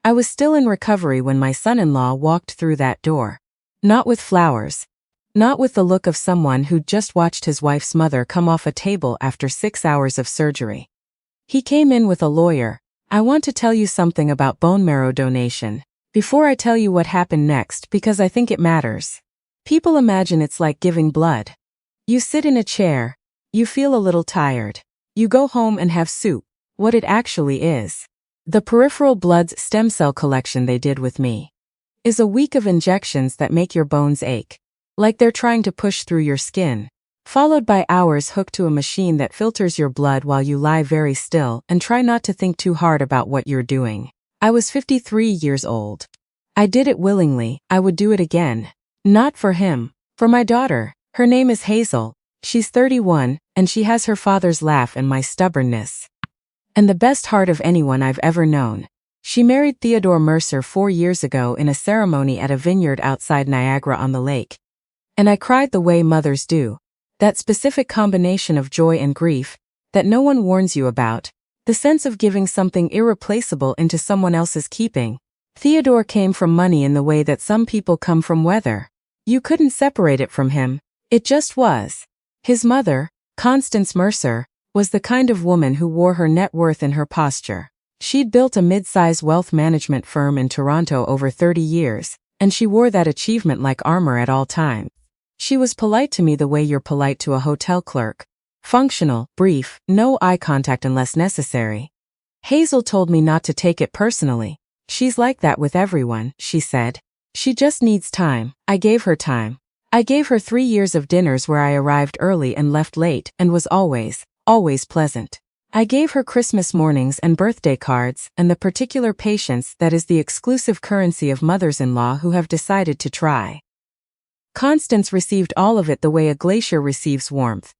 I was still in recovery when my son-in-law walked through that door. Not with flowers. Not with the look of someone who'd just watched his wife's mother come off a table after 6 hours of surgery. He came in with a lawyer. I want to tell you something about bone marrow donation before I tell you what happened next, because I think it matters. People imagine it's like giving blood. You sit in a chair. You feel a little tired. You go home and have soup. What it actually is, the peripheral blood's stem cell collection they did with me, is a week of injections that make your bones ache, like they're trying to push through your skin, followed by hours hooked to a machine that filters your blood while you lie very still and try not to think too hard about what you're doing. I was 53 years old. I did it willingly. I would do it again. Not for him. For my daughter. Her name is Hazel. She's 31, and she has her father's laugh and my stubbornness. And the best heart of anyone I've ever known. She married Theodore Mercer 4 years ago in a ceremony at a vineyard outside Niagara-on-the-Lake. And I cried the way mothers do. That specific combination of joy and grief that no one warns you about. The sense of giving something irreplaceable into someone else's keeping. Theodore came from money in the way that some people come from weather. You couldn't separate it from him. It just was. His mother, Constance Mercer, was the kind of woman who wore her net worth in her posture. She'd built a mid-size wealth management firm in Toronto over 30 years, and she wore that achievement like armor at all times. She was polite to me the way you're polite to a hotel clerk. Functional, brief, no eye contact unless necessary. Hazel told me not to take it personally. She's like that with everyone, she said. She just needs time. I gave her time. I gave her 3 years of dinners where I arrived early and left late and was always pleasant. I gave her Christmas mornings and birthday cards and the particular patience that is the exclusive currency of mothers-in-law who have decided to try. Constance received all of it the way a glacier receives warmth.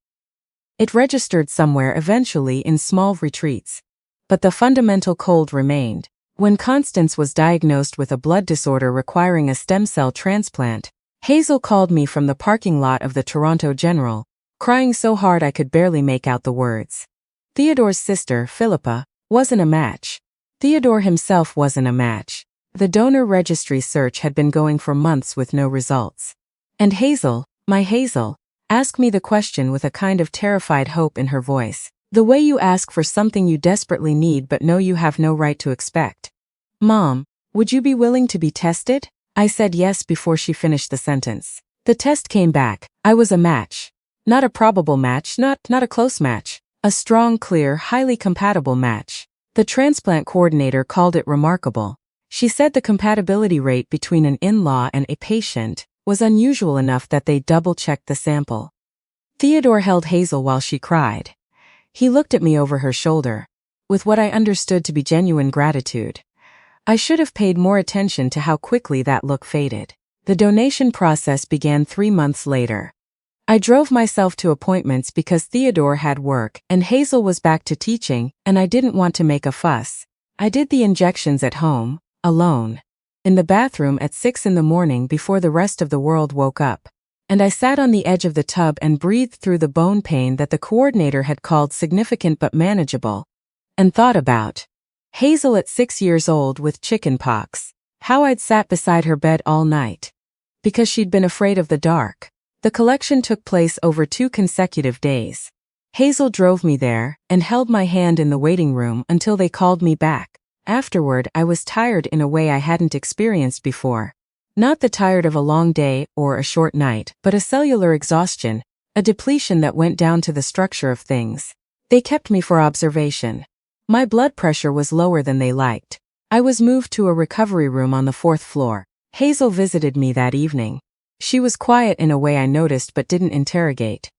It registered somewhere eventually in small retreats. But the fundamental cold remained. When Constance was diagnosed with a blood disorder requiring a stem cell transplant, Hazel called me from the parking lot of the Toronto General, crying so hard I could barely make out the words. Theodore's sister, Philippa, wasn't a match. Theodore himself wasn't a match. The donor registry search had been going for months with no results. And Hazel, my Hazel, asked me the question with a kind of terrified hope in her voice. The way you ask for something you desperately need but know you have no right to expect. Mom, would you be willing to be tested? I said yes before she finished the sentence. The test came back. I was a match. Not a probable match, not a close match. A strong, clear, highly compatible match. The transplant coordinator called it remarkable. She said the compatibility rate between an in-law and a patient was unusual enough that they double-checked the sample. Theodore held Hazel while she cried. He looked at me over her shoulder, with what I understood to be genuine gratitude. I should have paid more attention to how quickly that look faded. The donation process began 3 months later. I drove myself to appointments because Theodore had work and Hazel was back to teaching, and I didn't want to make a fuss. I did the injections at home, alone, in the bathroom at 6 in the morning before the rest of the world woke up. And I sat on the edge of the tub and breathed through the bone pain that the coordinator had called significant but manageable, and thought about Hazel at 6 years old with chicken pox, how I'd sat beside her bed all night, because she'd been afraid of the dark. The collection took place over 2 consecutive days. Hazel drove me there and held my hand in the waiting room until they called me back. Afterward, I was tired in a way I hadn't experienced before. Not the tired of a long day or a short night, but a cellular exhaustion, a depletion that went down to the structure of things. They kept me for observation. My blood pressure was lower than they liked. I was moved to a recovery room on the 4th floor. Hazel visited me that evening. She was quiet in a way I noticed but didn't interrogate.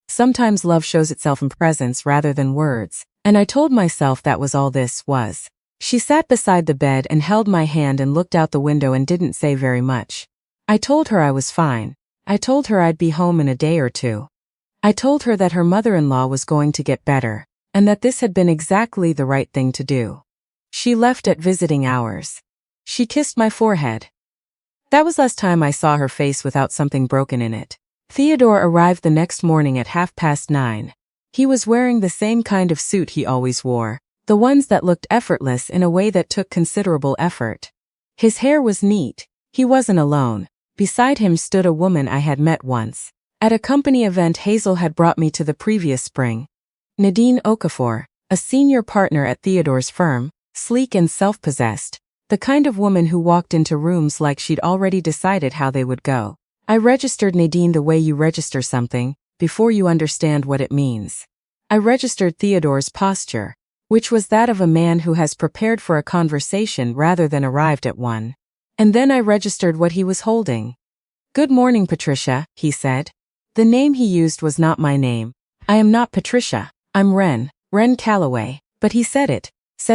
Sometimes love shows itself in presence rather than words, and I told myself that was all this was. She sat beside the bed and held my hand and looked out the window and didn't say very much. I told her I was fine. I told her I'd be home in a day or 2. I told her that her mother-in-law was going to get better, and that this had been exactly the right thing to do. She left at visiting hours. She kissed my forehead. That was last time I saw her face without something broken in it. Theodore arrived the next morning at 9:30. He was wearing the same kind of suit he always wore, The ones that looked effortless in a way that took considerable effort. His hair was neat. He wasn't alone. Beside him stood a woman I had met once. At a company event Hazel had brought me to the previous spring. Nadine Okafor, a senior partner at Theodore's firm, sleek and self-possessed, the kind of woman who walked into rooms like she'd already decided how they would go. I registered Nadine the way you register something, before you understand what it means. I registered Theodore's posture, which was that of a man who has prepared for a conversation rather than arrived at one. And then I registered what he was holding. "Good morning, Patricia," he said. The name he used was not my name. I am not Patricia. I'm Wren Calloway. But he said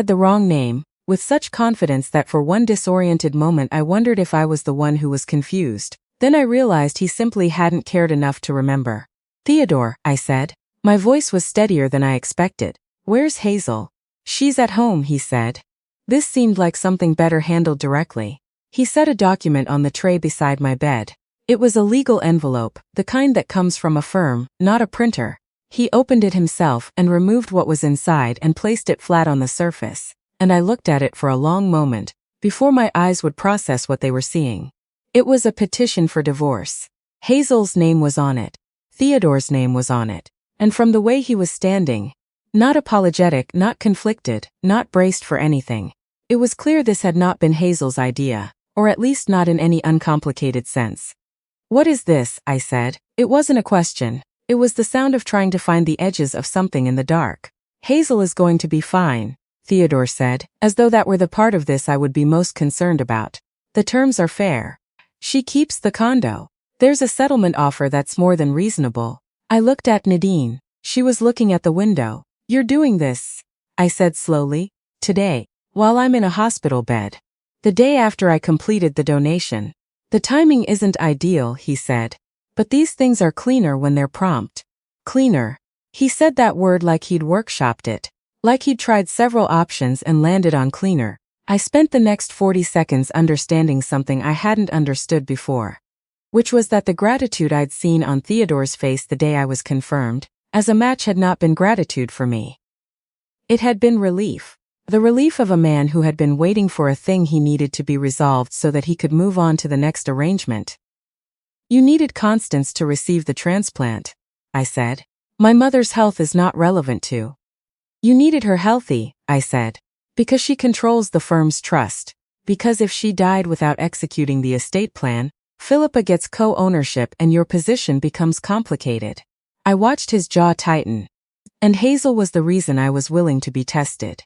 the wrong name, with such confidence that for one disoriented moment I wondered if I was the one who was confused. Then I realized he simply hadn't cared enough to remember. "Theodore," I said. My voice was steadier than I expected. "Where's Hazel?" "She's at home," he said. This seemed like something better handled directly. He set a document on the tray beside my bed. It was a legal envelope, the kind that comes from a firm, not a printer. He opened it himself and removed what was inside and placed it flat on the surface, and I looked at it for a long moment, before my eyes would process what they were seeing. It was a petition for divorce. Hazel's name was on it. Theodore's name was on it. And from the way he was standing, not apologetic, not conflicted, not braced for anything, it was clear this had not been Hazel's idea, or at least not in any uncomplicated sense. "What is this?" I said. It wasn't a question. It was the sound of trying to find the edges of something in the dark. "Hazel is going to be fine," Theodore said, as though that were the part of this I would be most concerned about. "The terms are fair. She keeps the condo. There's a settlement offer that's more than reasonable." I looked at Nadine. She was looking at the window. "You're doing this," I said slowly, "today, while I'm in a hospital bed. The day after I completed the donation. The timing isn't ideal," he said. "But these things are cleaner when they're prompt." Cleaner. He said that word like he'd workshopped it, like he'd tried several options and landed on cleaner. I spent the next 40 seconds understanding something I hadn't understood before, which was that the gratitude I'd seen on Theodore's face the day I was confirmed as a match had not been gratitude for me. It had been relief. The relief of a man who had been waiting for a thing he needed to be resolved so that he could move on to the next arrangement. "You needed Constance to receive the transplant," I said. "My mother's health is not relevant to." "You needed her healthy," I said, "because she controls the firm's trust. Because if she died without executing the estate plan, Philippa gets co-ownership and your position becomes complicated." I watched his jaw tighten. "And Hazel was the reason I was willing to be tested.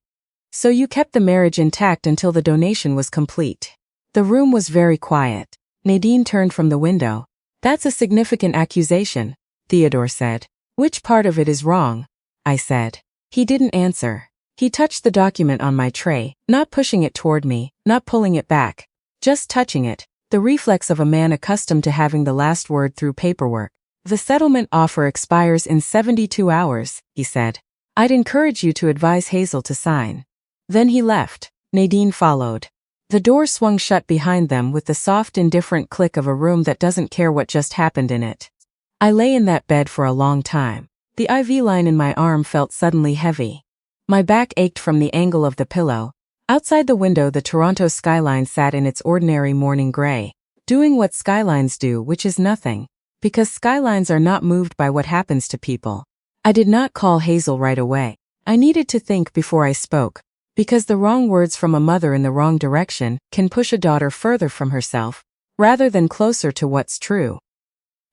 So you kept the marriage intact until the donation was complete." The room was very quiet. Nadine turned from the window. "That's a significant accusation," Theodore said. "Which part of it is wrong?" I said. He didn't answer. He touched the document on my tray, not pushing it toward me, not pulling it back, just touching it, the reflex of a man accustomed to having the last word through paperwork. "The settlement offer expires in 72 hours, he said. "I'd encourage you to advise Hazel to sign." Then he left. Nadine followed. The door swung shut behind them with the soft, indifferent click of a room that doesn't care what just happened in it. I lay in that bed for a long time. The IV line in my arm felt suddenly heavy. My back ached from the angle of the pillow. Outside the window the Toronto skyline sat in its ordinary morning gray, doing what skylines do, which is nothing. Because skylines are not moved by what happens to people. I did not call Hazel right away. I needed to think before I spoke. Because the wrong words from a mother in the wrong direction can push a daughter further from herself, rather than closer to what's true.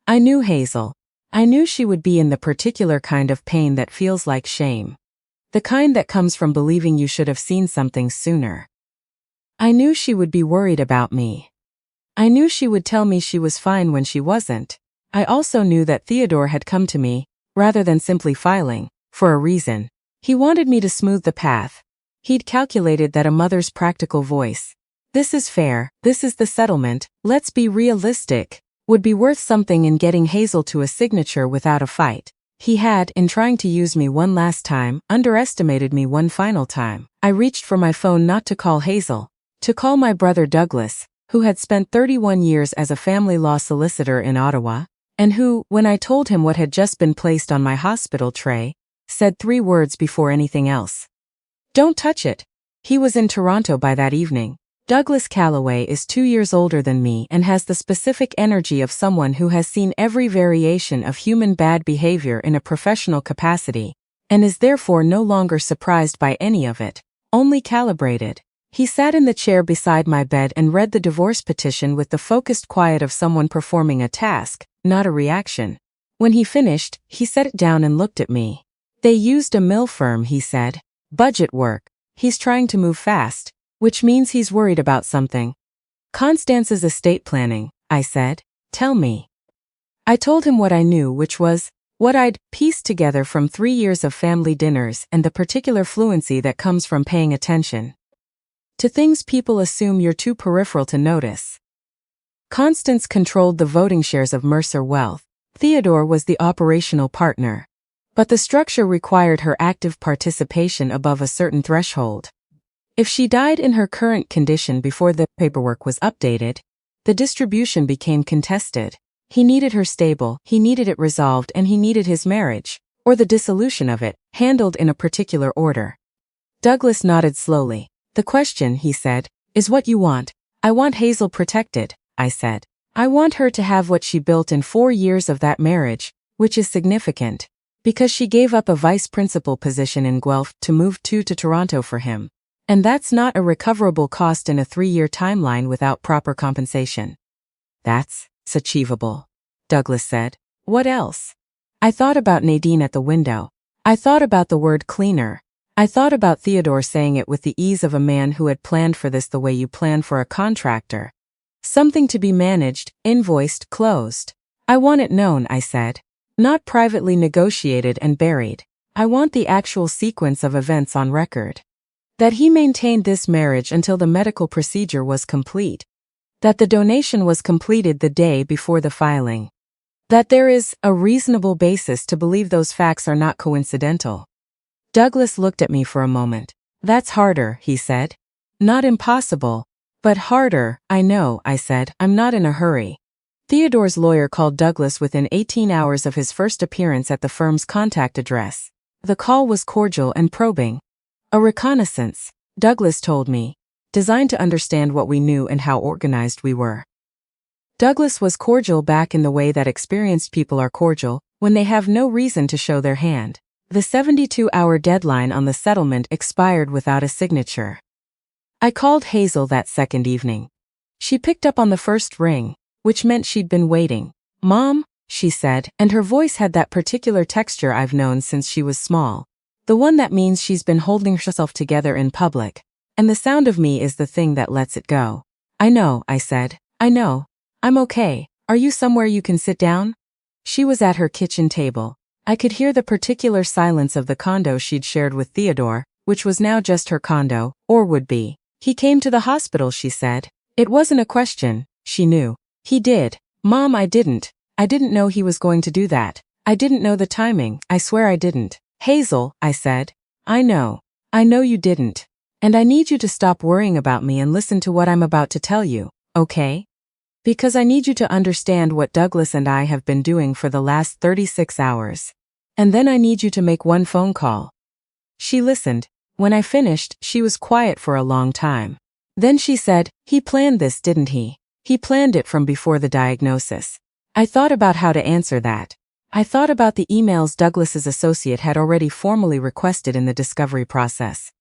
I knew Hazel. I knew she would be in the particular kind of pain that feels like shame. The kind that comes from believing you should have seen something sooner. I knew she would be worried about me. I knew she would tell me she was fine when she wasn't. I also knew that Theodore had come to me, rather than simply filing, for a reason. He wanted me to smooth the path. He'd calculated that a mother's practical voice, "This is fair, this is the settlement, let's be realistic," would be worth something in getting Hazel to a signature without a fight. He had, in trying to use me one last time, underestimated me one final time. I reached for my phone not to call Hazel, to call my brother Douglas, who had spent 31 years as a family law solicitor in Ottawa, and who, when I told him what had just been placed on my hospital tray, said 3 words before anything else. Don't touch it. He was in Toronto by that evening. Douglas Calloway is 2 years older than me and has the specific energy of someone who has seen every variation of human bad behavior in a professional capacity, and is therefore no longer surprised by any of it, only calibrated. He sat in the chair beside my bed and read the divorce petition with the focused quiet of someone performing a task, not a reaction. When he finished, he set it down and looked at me. They used a mill firm, he said. Budget work. He's trying to move fast, which means he's worried about something. Constance's estate planning, I said. Tell me. I told him what I knew, which was what I'd pieced together from 3 years of family dinners and the particular fluency that comes from paying attention to things people assume you're too peripheral to notice. Constance controlled the voting shares of Mercer Wealth. Theodore was the operational partner. But the structure required her active participation above a certain threshold. If she died in her current condition before the paperwork was updated, the distribution became contested. He needed her stable, he needed it resolved, and he needed his marriage, or the dissolution of it, handled in a particular order. Douglas nodded slowly. The question, he said, is what you want. I want Hazel protected, I said. I want her to have what she built in 4 years of that marriage, which is significant, because she gave up a vice principal position in Guelph to move to Toronto for him. And that's not a recoverable cost in a 3-year timeline without proper compensation. That's achievable, Douglas said. What else? I thought about Nadine at the window. I thought about the word cleaner. I thought about Theodore saying it with the ease of a man who had planned for this the way you plan for a contractor. Something to be managed, invoiced, closed. I want it known, I said. Not privately negotiated and buried. I want the actual sequence of events on record. That he maintained this marriage until the medical procedure was complete. That the donation was completed the day before the filing. That there is a reasonable basis to believe those facts are not coincidental. Douglas looked at me for a moment. That's harder, he said. Not impossible, but harder. I know, I said. I'm not in a hurry. Theodore's lawyer called Douglas within 18 hours of his first appearance at the firm's contact address. The call was cordial and probing. A reconnaissance, Douglas told me, designed to understand what we knew and how organized we were. Douglas was cordial back in the way that experienced people are cordial, when they have no reason to show their hand. The 72-hour deadline on the settlement expired without a signature. I called Hazel that second evening. She picked up on the first ring, which meant she'd been waiting. Mom, she said, and her voice had that particular texture I've known since she was small. The one that means she's been holding herself together in public, and the sound of me is the thing that lets it go. I know, I said. I know. I'm okay. Are you somewhere you can sit down? She was at her kitchen table. I could hear the particular silence of the condo she'd shared with Theodore, which was now just her condo, or would be. He came to the hospital, she said. It wasn't a question, she knew. He did. Mom, I didn't. I didn't know he was going to do that. I didn't know the timing. I swear I didn't. Hazel, I said. I know. I know you didn't. And I need you to stop worrying about me and listen to what I'm about to tell you, okay? Because I need you to understand what Douglas and I have been doing for the last 36 hours. And then I need you to make one phone call. She listened. When I finished, she was quiet for a long time. Then she said, he planned this, didn't he? He planned it from before the diagnosis. I thought about how to answer that. I thought about the emails Douglas's associate had already formally requested in the discovery process.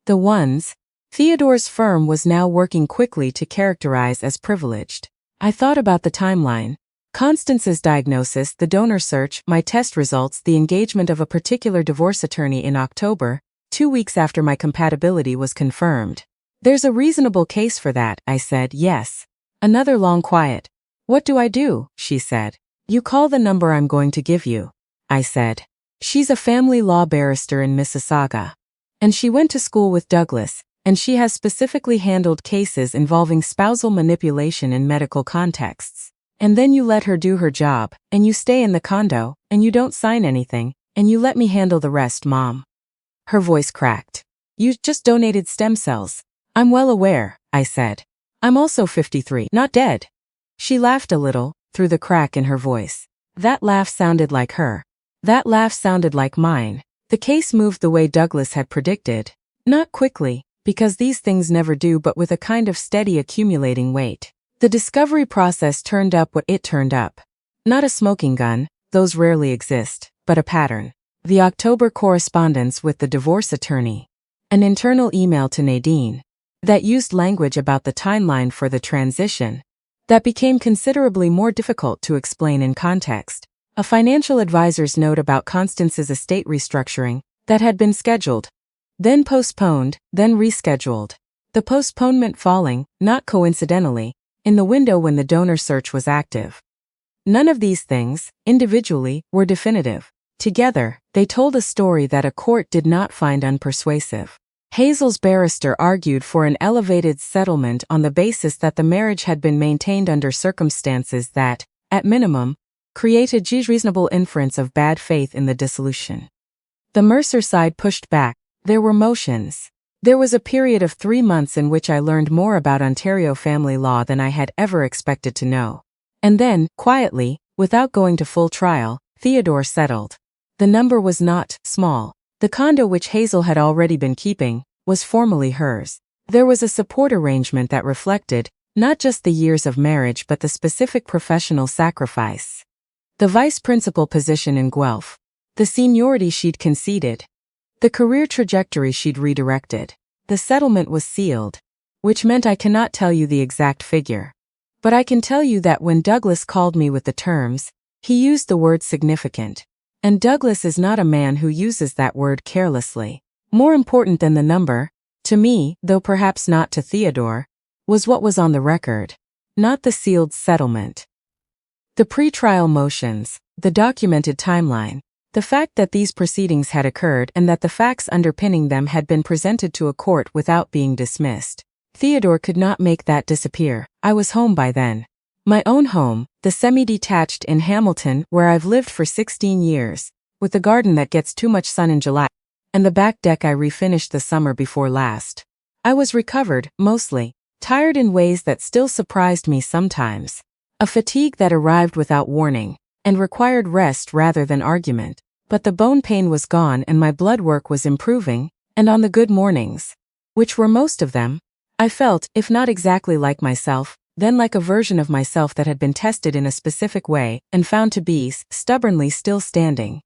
The ones Theodore's firm was now working quickly to characterize as privileged. I thought about the timeline. Constance's diagnosis, the donor search, my test results, the engagement of a particular divorce attorney in October, 2 weeks after my compatibility was confirmed. There's a reasonable case for that, I said. Yes. Another long quiet. What do I do? She said. You call the number I'm going to give you, I said. She's a family law barrister in Mississauga. And she went to school with Douglas, and she has specifically handled cases involving spousal manipulation in medical contexts. And then you let her do her job, and you stay in the condo, and you don't sign anything, and you let me handle the rest, Mom. Her voice cracked. You just donated stem cells. I'm well aware, I said. I'm also 53, not dead. She laughed a little, through the crack in her voice. That laugh sounded like her. That laugh sounded like mine. The case moved the way Douglas had predicted. Not quickly, because these things never do, but with a kind of steady accumulating weight. The discovery process turned up what it turned up. Not a smoking gun, those rarely exist, but a pattern. The October correspondence with the divorce attorney. An internal email to Nadine that used language about the timeline for the transition that became considerably more difficult to explain in context. A financial advisor's note about Constance's estate restructuring that had been scheduled, then postponed, then rescheduled. The postponement falling, not coincidentally, in the window when the donor search was active. None of these things, individually, were definitive. Together, they told a story that a court did not find unpersuasive. Hazel's barrister argued for an elevated settlement on the basis that the marriage had been maintained under circumstances that, at minimum, created a reasonable inference of bad faith in the dissolution. The Mercer side pushed back. There were motions. There was a period of 3 months in which I learned more about Ontario family law than I had ever expected to know. And then, quietly, without going to full trial, Theodore settled. The number was not small. The condo which Hazel had already been keeping was formally hers. There was a support arrangement that reflected not just the years of marriage but the specific professional sacrifice. The vice principal position in Guelph. The seniority she'd conceded. The career trajectory she'd redirected. The settlement was sealed, which meant I cannot tell you the exact figure. But I can tell you that when Douglas called me with the terms, he used the word significant. And Douglas is not a man who uses that word carelessly. More important than the number, to me, though perhaps not to Theodore, was what was on the record, not the sealed settlement. The pre-trial motions, the documented timeline, the fact that these proceedings had occurred and that the facts underpinning them had been presented to a court without being dismissed. Theodore could not make that disappear. I was home by then. My own home, the semi-detached in Hamilton where I've lived for 16 years, with the garden that gets too much sun in July, and the back deck I refinished the summer before last. I was recovered, mostly, tired in ways that still surprised me sometimes. A fatigue that arrived without warning, and required rest rather than argument. But the bone pain was gone and my blood work was improving, and on the good mornings, which were most of them, I felt, if not exactly like myself, then like a version of myself that had been tested in a specific way and found to be stubbornly still standing.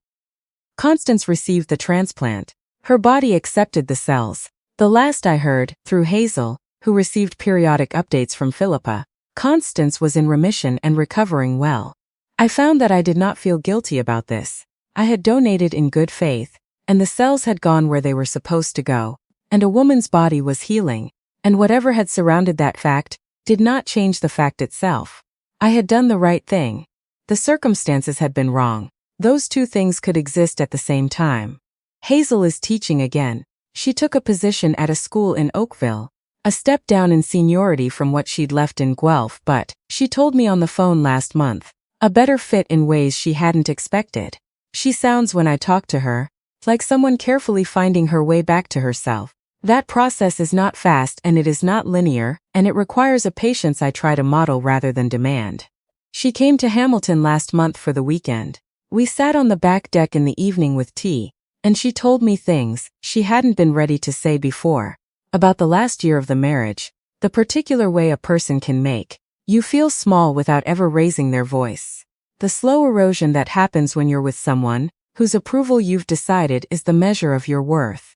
Constance received the transplant. Her body accepted the cells. The last I heard, through Hazel, who received periodic updates from Philippa, Constance was in remission and recovering well. I found that I did not feel guilty about this. I had donated in good faith, and the cells had gone where they were supposed to go, and a woman's body was healing, and whatever had surrounded that fact did not change the fact itself. I had done the right thing. The circumstances had been wrong. Those two things could exist at the same time. Hazel is teaching again. She took a position at a school in Oakville, a step down in seniority from what she'd left in Guelph, but, she told me on the phone last month, a better fit in ways she hadn't expected. She sounds, when I talk to her, like someone carefully finding her way back to herself. That process is not fast and it is not linear, and it requires a patience I try to model rather than demand. She came to Hamilton last month for the weekend. We sat on the back deck in the evening with tea, and she told me things she hadn't been ready to say before, about the last year of the marriage, the particular way a person can make you feel small without ever raising their voice. The slow erosion that happens when you're with someone whose approval you've decided is the measure of your worth.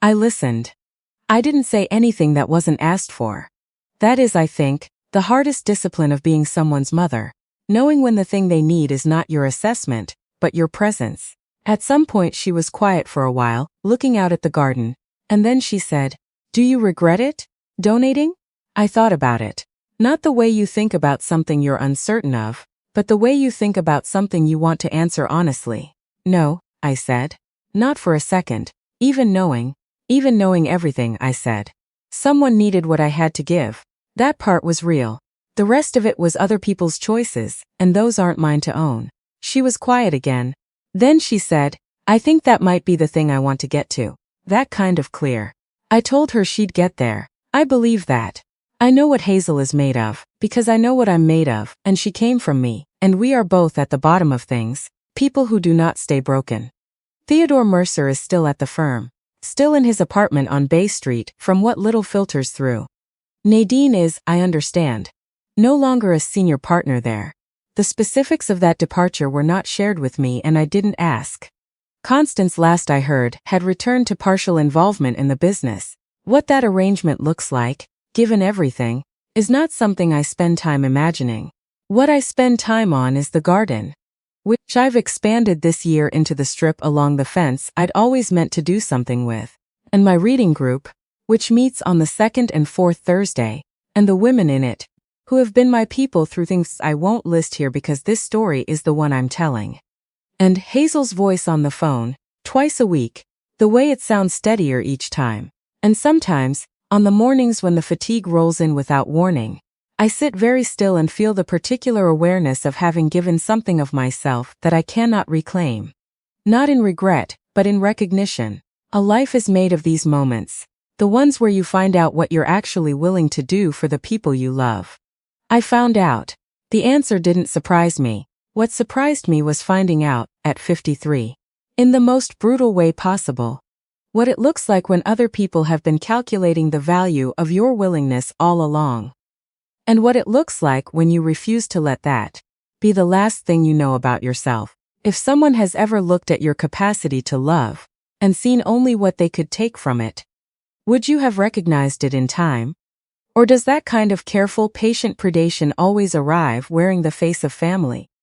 I listened. I didn't say anything that wasn't asked for. That is, I think, the hardest discipline of being someone's mother, knowing when the thing they need is not your assessment, but your presence. At some point she was quiet for a while, looking out at the garden, and then she said, "Do you regret it? Donating?" I thought about it. Not the way you think about something you're uncertain of, but the way you think about something you want to answer honestly. No, I said. Not for a second. Even knowing everything, I said. Someone needed what I had to give. That part was real. The rest of it was other people's choices, and those aren't mine to own. She was quiet again. Then she said, "I think that might be the thing I want to get to." That kind of clear. I told her she'd get there. I believe that. I know what Hazel is made of, because I know what I'm made of, and she came from me, and we are both at the bottom of things, people who do not stay broken. Theodore Mercer is still at the firm. still in his apartment on Bay Street, from what little filters through. Nadine is, I understand, no longer a senior partner there. The specifics of that departure were not shared with me and I didn't ask. Constance, last I heard, had returned to partial involvement in the business. What that arrangement looks like, given everything, is not something I spend time imagining. What I spend time on is the garden, which I've expanded this year into the strip along the fence I'd always meant to do something with, and my reading group, which meets on the second and fourth Thursday, and the women in it, who have been my people through things I won't list here because this story is the one I'm telling. And Hazel's voice on the phone, twice a week, the way it sounds steadier each time. And sometimes, on the mornings when the fatigue rolls in without warning, I sit very still and feel the particular awareness of having given something of myself that I cannot reclaim. Not in regret, but in recognition. A life is made of these moments, the ones where you find out what you're actually willing to do for the people you love. I found out. The answer didn't surprise me. What surprised me was finding out, at 53, in the most brutal way possible, what it looks like when other people have been calculating the value of your willingness all along. And what it looks like when you refuse to let that be the last thing you know about yourself. If someone has ever looked at your capacity to love and seen only what they could take from it, would you have recognized it in time? Or does that kind of careful, patient predation always arrive wearing the face of family?